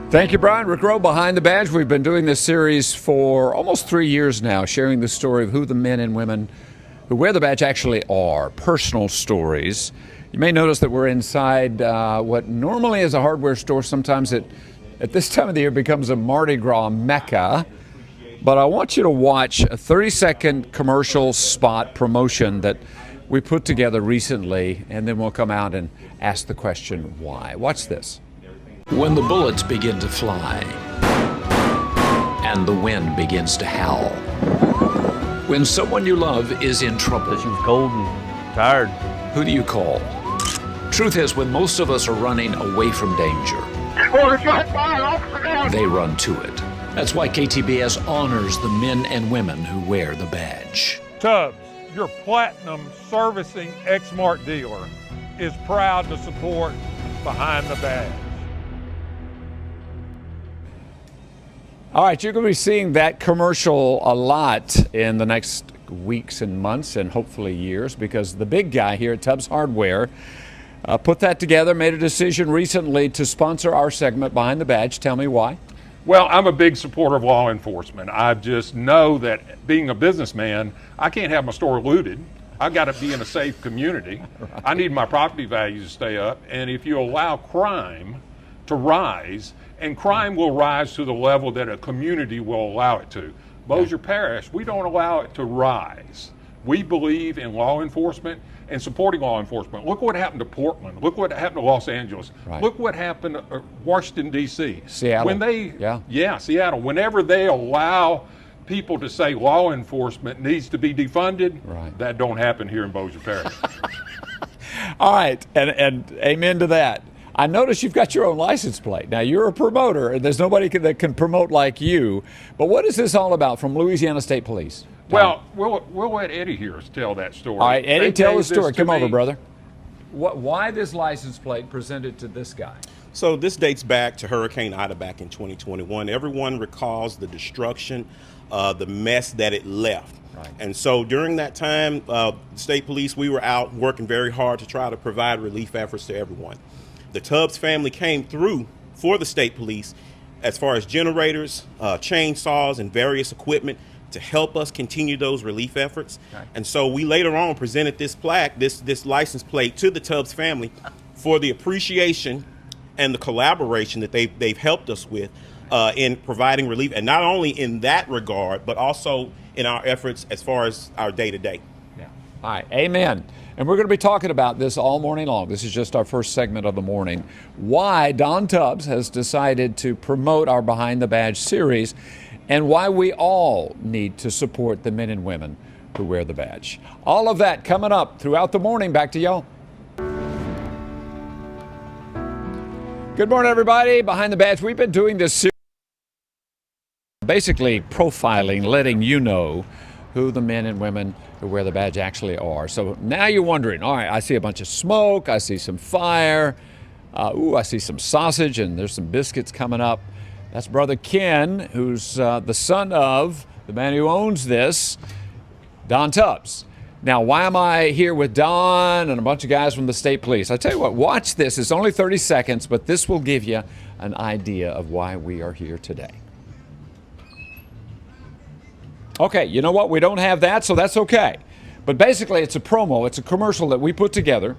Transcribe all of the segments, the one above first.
Thank you, Brian. Rick Rowe, Behind the Badge. We've been doing this series for almost 3 years now, sharing the story of who the men and women who wear the badge actually are, personal stories. You may notice that we're inside what normally is a hardware store. Sometimes it, at this time of the year, becomes a Mardi Gras mecca. But I want you to watch a 30-second commercial spot promotion that we put together recently, and then we'll come out and ask the question, why? Watch this. When the bullets begin to fly and the wind begins to howl, when someone you love is in trouble, She was cold and tired. who do you call? Truth is, when most of us are running away from danger, they run to it. That's why KTBS honors the men and women who wear the badge. Tubbs, your platinum servicing Exmark dealer, is proud to support Behind the Badge. All right, you're going to be seeing that commercial a lot in the next weeks and months and hopefully years, because the big guy here at Tubbs Hardware put that together, made a decision recently to sponsor our segment Behind the Badge. Tell me why. Well, I'm a big supporter of law enforcement. I just know that being a businessman, I can't have my store looted. I've got to be in a safe community. Right. I need my property values to stay up. And if you allow crime to rise, and crime will rise to the level that a community will allow it to. Bossier Parish, we don't allow it to rise. We believe in law enforcement and supporting law enforcement. Look what happened to Portland. Look what happened to Los Angeles. Right. Look what happened to Washington, D.C. Seattle. When they, Seattle. Whenever they allow people to say law enforcement needs to be defunded, right, that don't happen here in Bossier Parish. All right, and amen to that. I notice you've got your own license plate. Now, you're a promoter, and there's nobody that can promote like you. But what is this all about from Louisiana State Police? Well, we'll let Eddie here tell that story. All right, Eddie, tell the story. Come over, me. brother. Why this license plate presented to this guy? So this dates back to Hurricane Ida back in 2021. Everyone recalls the destruction, the mess that it left. Right. And so during that time, state police, we were out working very hard to try to provide relief efforts to everyone. The Tubbs family came through for the state police as far as generators, chainsaws, and various equipment to help us continue those relief efforts. Okay. And so we later on presented this plaque, this license plate to the Tubbs family for the appreciation and the collaboration that they've helped us with in providing relief, and not only in that regard, but also in our efforts as far as our day-to-day. Yeah. All right, amen. And we're going to be talking about this all morning long. This is just our first segment of the morning. Why Don Tubbs has decided to promote our Behind the Badge series, and why we all need to support the men and women who wear the badge. All of that coming up throughout the morning. Back to y'all. Good morning, everybody. Behind the Badge. We've been doing this series, basically profiling, letting you know who the men and women who wear the badge actually are. So now you're wondering, all right, I see a bunch of smoke, I see some fire, I see some sausage, and there's some biscuits coming up. That's Brother Ken, who's the son of the man who owns this, Don Tubbs. Now, why am I here with Don and a bunch of guys from the state police? I tell you what, watch this. It's only 30 seconds, but this will give you an idea of why we are here today. Okay, you know what? We don't have that, so that's okay. But basically, it's a promo. It's a commercial that we put together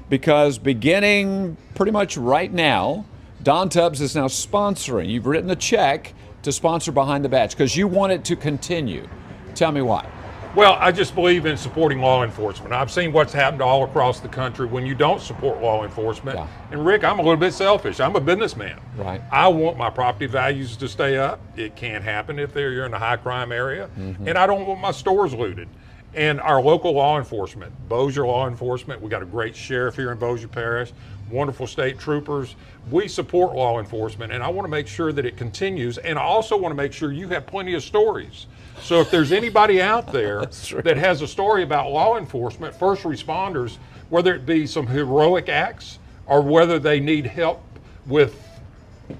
because beginning pretty much right now, Don Tubbs is now sponsoring. You've written a check to sponsor Behind the Badge because you want it to continue. Tell me why. Well, I just believe in supporting law enforcement. I've seen what's happened all across the country when you don't support law enforcement. Yeah. And Rick, I'm a little bit selfish. I'm a businessman. Right. I want my property values to stay up. It can't happen if you're in a high crime area. Mm-hmm. And I don't want my stores looted. And our local law enforcement, Bossier Law Enforcement, we got a great sheriff here in Bossier Parish, wonderful state troopers. We support law enforcement, and I want to make sure that it continues. And I also want to make sure you have plenty of stories. So if there's anybody out there that has a story about law enforcement, first responders, whether it be some heroic acts or whether they need help with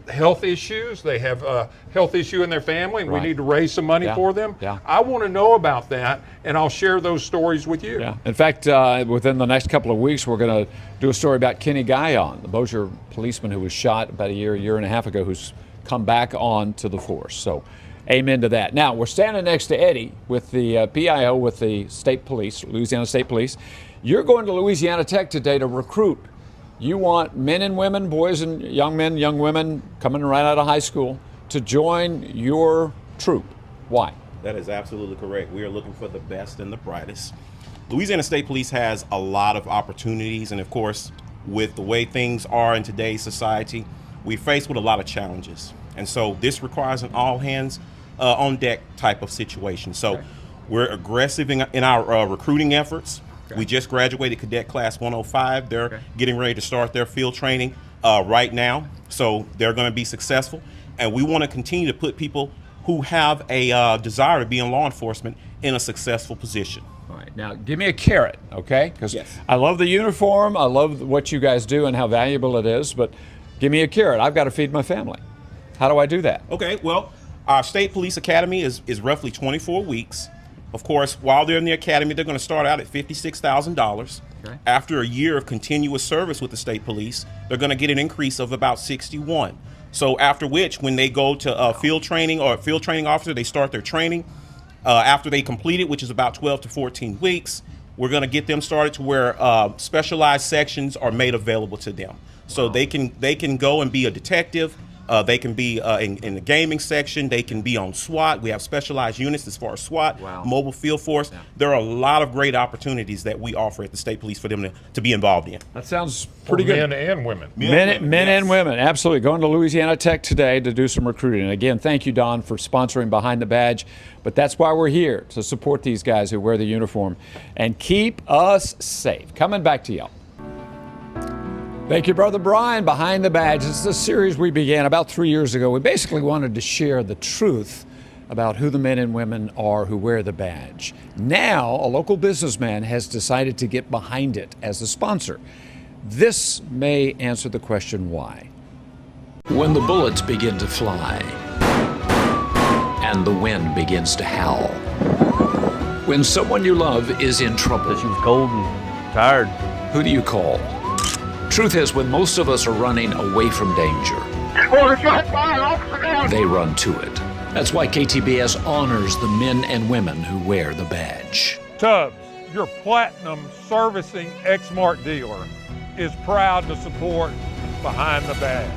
health issues, they have a health issue in their family and Right. we need to raise some money Yeah. for them. Yeah. I want to know about that, and I'll share those stories with you. Yeah. In fact, within the next couple of weeks, we're going to do a story about Kenny Guyon, the Bossier policeman who was shot about a year and a half ago, who's come back on to the force. So amen to that. Now, we're standing next to Eddie with the PIO with the State Police, Louisiana State Police. You're going to Louisiana Tech today to recruit. You want men and women, boys and young men, young women coming right out of high school to join your troop. Why? That is absolutely correct. We are looking for the best and the brightest. Louisiana State Police has a lot of opportunities, and of course, with the way things are in today's society, we're faced with a lot of challenges. And so this requires an all hands on deck type of situation. So we're aggressive in our recruiting efforts. We just graduated Cadet Class 105. They're getting ready to start their field training right now. So they're going to be successful. And we want to continue to put people who have a desire to be in law enforcement in a successful position. All right, now give me a carrot, okay? Because Yes. I love the uniform, I love what you guys do and how valuable it is, but give me a carrot. I've got to feed my family. How do I do that? Okay, well, our State Police Academy is roughly 24 weeks. Of course, while they're in the academy, they're going to start out at $56,000. Okay. After a year of continuous service with the State Police, they're going to get an increase of about 61. So after which, when they go to field training or field training officer, they start their training. After they complete it, which is about 12 to 14 weeks, we're going to get them started to where specialized sections are made available to them. So they can go and be a detective. They can be in the gaming section. They can be on SWAT. We have specialized units as far as SWAT, mobile field force. Yeah. There are a lot of great opportunities that we offer at the State Police for them to be involved in. That sounds For pretty good. men and women. Men yes. and women, absolutely. Going to Louisiana Tech today to do some recruiting. And again, thank you, Don, for sponsoring Behind the Badge. But that's why we're here, to support these guys who wear the uniform and keep us safe. Coming back to y'all. Thank you, Brother Brian. Behind the Badge. This is a series we began about 3 years ago. We basically wanted to share the truth about who the men and women are who wear the badge. Now, a local businessman has decided to get behind it as a sponsor. This may answer the question why. When the bullets begin to fly and the wind begins to howl, when someone you love is in trouble, She was cold and tired. who do you call? Truth is, when most of us are running away from danger, they run to it. That's why KTBS honors the men and women who wear the badge. Tubbs, your platinum servicing Exmark dealer, is proud to support Behind the Badge.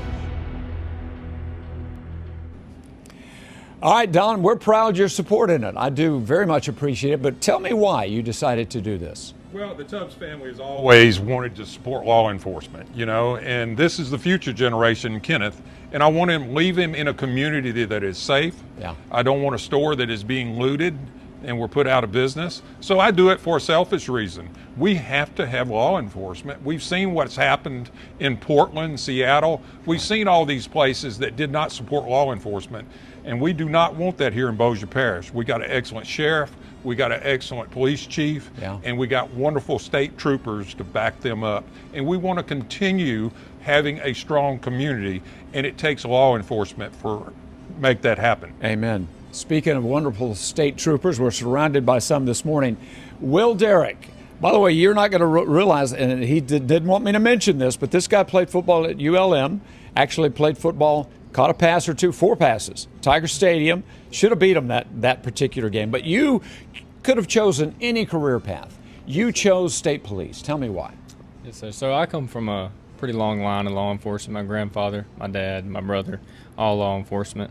All right, Don, we're proud you're supporting it. I do very much appreciate it, but tell me why you decided to do this. Well, the Tubbs family has always wanted to support law enforcement, you know, and this is the future generation, Kenneth, and I want to leave him in a community that is safe. Yeah. I don't want a store that is being looted and we're put out of business. So I do it for a selfish reason. We have to have law enforcement. We've seen what's happened in Portland, Seattle. We've seen all these places that did not support law enforcement, and we do not want that here in Bossier Parish. We got an excellent sheriff, we got an excellent police chief, and we got wonderful state troopers to back them up. And we want to continue having a strong community, and it takes law enforcement for make that happen. Amen. Speaking of wonderful state troopers, we're surrounded by some this morning. Will Derrick. By the way, you're not going to realize, and he didn't want me to mention this, but this guy played football at ULM, actually played football, caught a pass or two, 4 passes. Tiger Stadium, should have beat him that particular game. But you could have chosen any career path. You chose state police. Tell me why. Yes, sir. So I come from a pretty long line of law enforcement. My grandfather, my dad, my brother, all law enforcement.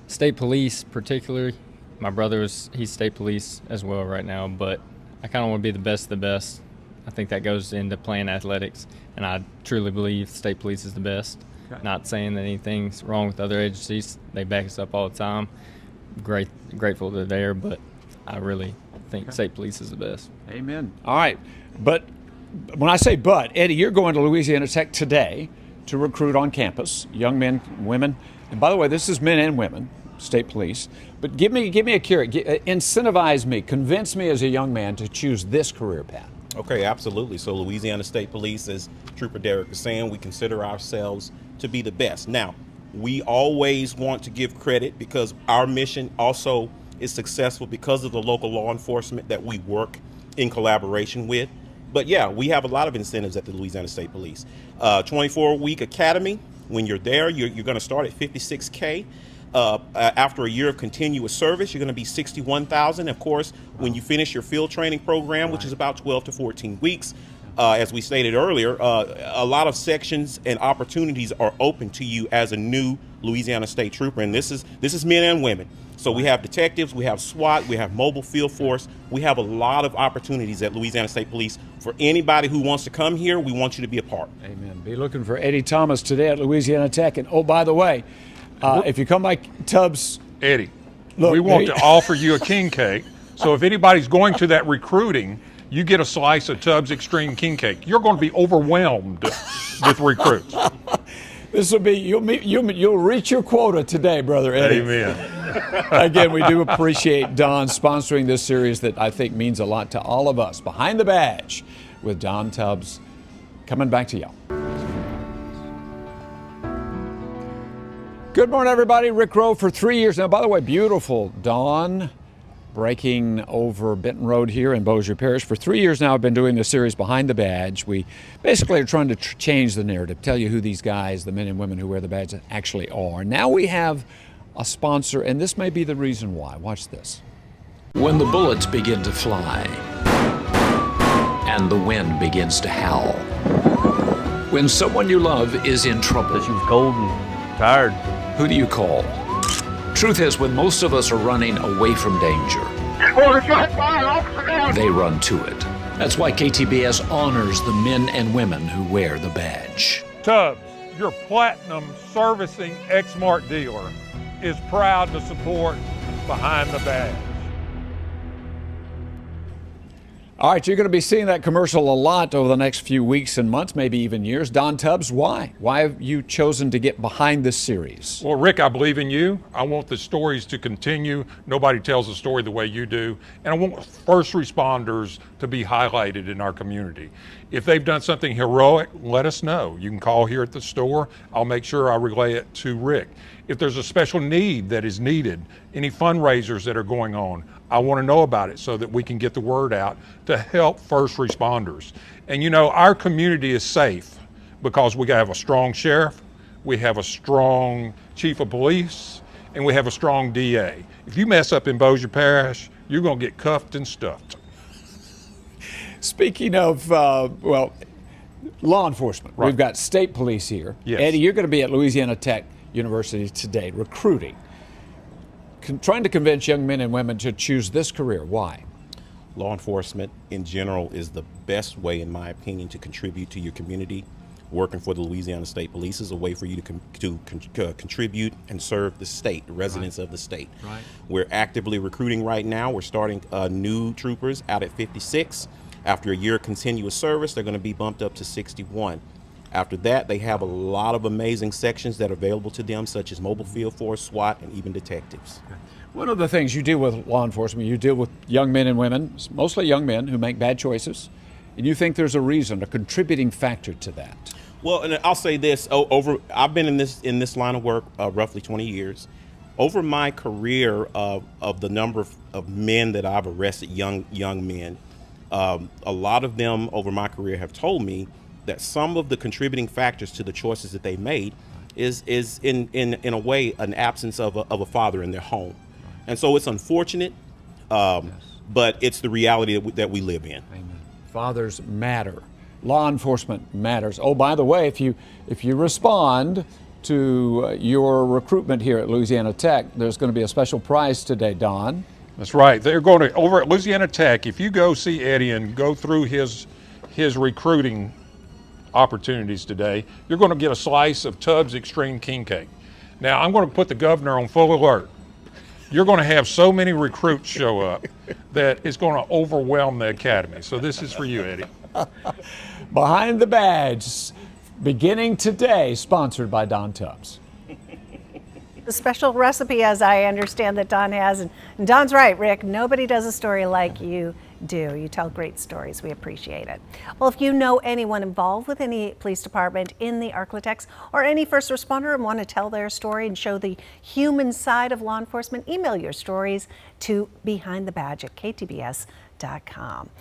State police particularly, my brother he's state police as well right now, but I kind of want to be the best of the best. I think that goes into playing athletics, and I truly believe state police is the best. Okay. Not saying that anything's wrong with other agencies. They back us up all the time. Grateful they're there, but I really think state police is the best. Amen. All right. But when I say but, Eddie, you're going to Louisiana Tech today to recruit on campus, young men, women. And by the way, this is men and women, state police. But give me a carrot. Incentivize me. Convince me as a young man to choose this career path. Okay, absolutely. So Louisiana State Police, as Trooper Derrick is saying, we consider ourselves to be the best. Now, we always want to give credit because our mission also is successful because of the local law enforcement that we work in collaboration with. But yeah, we have a lot of incentives at the Louisiana State Police. 24-week academy. When you're there, you're going to start at $56K. After a year of continuous service, you're going to be $61,000. Of course, when you finish your field training program, which is about 12 to 14 weeks, as we stated earlier, a lot of sections and opportunities are open to you as a new Louisiana State Trooper, and this is men and women. So we have detectives, we have SWAT, we have mobile field force. We have a lot of opportunities at Louisiana State Police. For anybody who wants to come here, we want you to be a part. Amen. Be looking for Eddie Thomas today at Louisiana Tech. And oh, by the way, if you come by Tubbs, Eddie, look, we want to offer you a king cake. So if anybody's going to that recruiting, you get a slice of Tubbs Extreme King Cake. You're going to be overwhelmed with recruits. this will be you'll reach your quota today, brother Eddie. Amen. Again, we do appreciate Don sponsoring this series that I think means a lot to all of us. Behind the Badge with Don Tubbs. Coming back to y'all. Good morning, everybody. Rick Rowe for 3 years now. By the way, beautiful dawn breaking over Benton Road here in Bossier Parish. For 3 years now, I've been doing this series Behind the Badge. We basically are trying to change the narrative, tell you who these guys, the men and women who wear the badge, actually are. Now we have a sponsor, and this may be the reason why. Watch this. When the bullets begin to fly and the wind begins to howl, when someone you love is in trouble, She was cold and tired. who do you call? Truth is, when most of us are running away from danger, they run to it. That's why KTBS honors the men and women who wear the badge. Tubbs, your platinum servicing Exmark dealer, is proud to support Behind the Badge. All right, you're going to be seeing that commercial a lot over the next few weeks and months, maybe even years. Don Tubbs, why? Why have you chosen to get behind this series? Well, Rick, I believe in you. I want the stories to continue. Nobody tells a story the way you do. And I want first responders to be highlighted in our community. If they've done something heroic, let us know. You can call here at the store. I'll make sure I relay it to Rick. If there's a special need that is needed, any fundraisers that are going on, I want to know about it so that we can get the word out to help first responders. And you know, our community is safe because we have a strong sheriff, we have a strong chief of police, and we have a strong DA. If you mess up in Bossier Parish, you're going to get cuffed and stuffed. Speaking of, law enforcement, Right. We've got state police here. Yes. Eddie, you're going to be at Louisiana Tech University today recruiting, trying to convince young men and women to choose this career. Why? Law enforcement in general is the best way, in my opinion, to contribute to your community. Working for the Louisiana State Police is a way for you to contribute and serve the state, the residents of the state. Right. We're actively recruiting right now. We're starting new troopers out at 56. After a year of continuous service, they're going to be bumped up to 61. After that, they have a lot of amazing sections that are available to them, such as mobile field force, SWAT, and even detectives. One of the things you deal with law enforcement, you deal with young men and women, mostly young men who make bad choices, and you think there's a reason, a contributing factor to that. Well, and I'll say this: I've been in this line of work roughly 20 years. Over my career of the number of men that I've arrested, young men, a lot of them over my career have told me that some of the contributing factors to the choices that they made is in a way an absence of a father in their home, and so it's unfortunate, but it's the reality that we live in. Amen. Fathers matter. Law enforcement matters. Oh, by the way, if you respond to your recruitment here at Louisiana Tech, there's going to be a special prize today, Don. That's right. They're going to, over at Louisiana Tech, if you go see Eddie and go through his recruiting opportunities today, you're going to get a slice of Tubbs Extreme King Cake. Now, I'm going to put the governor on full alert. You're going to have so many recruits show up that it's going to overwhelm the academy. So this is for you, Eddie. Behind the Badge, beginning today, sponsored by Don Tubbs. The special recipe, as I understand, that Don has, and Don's right, Rick, nobody does a story like you do. You tell great stories. We appreciate it. Well, if you know anyone involved with any police department in the Arklatex or any first responder and want to tell their story and show the human side of law enforcement, email your stories to behindthebadge@ktbs.com.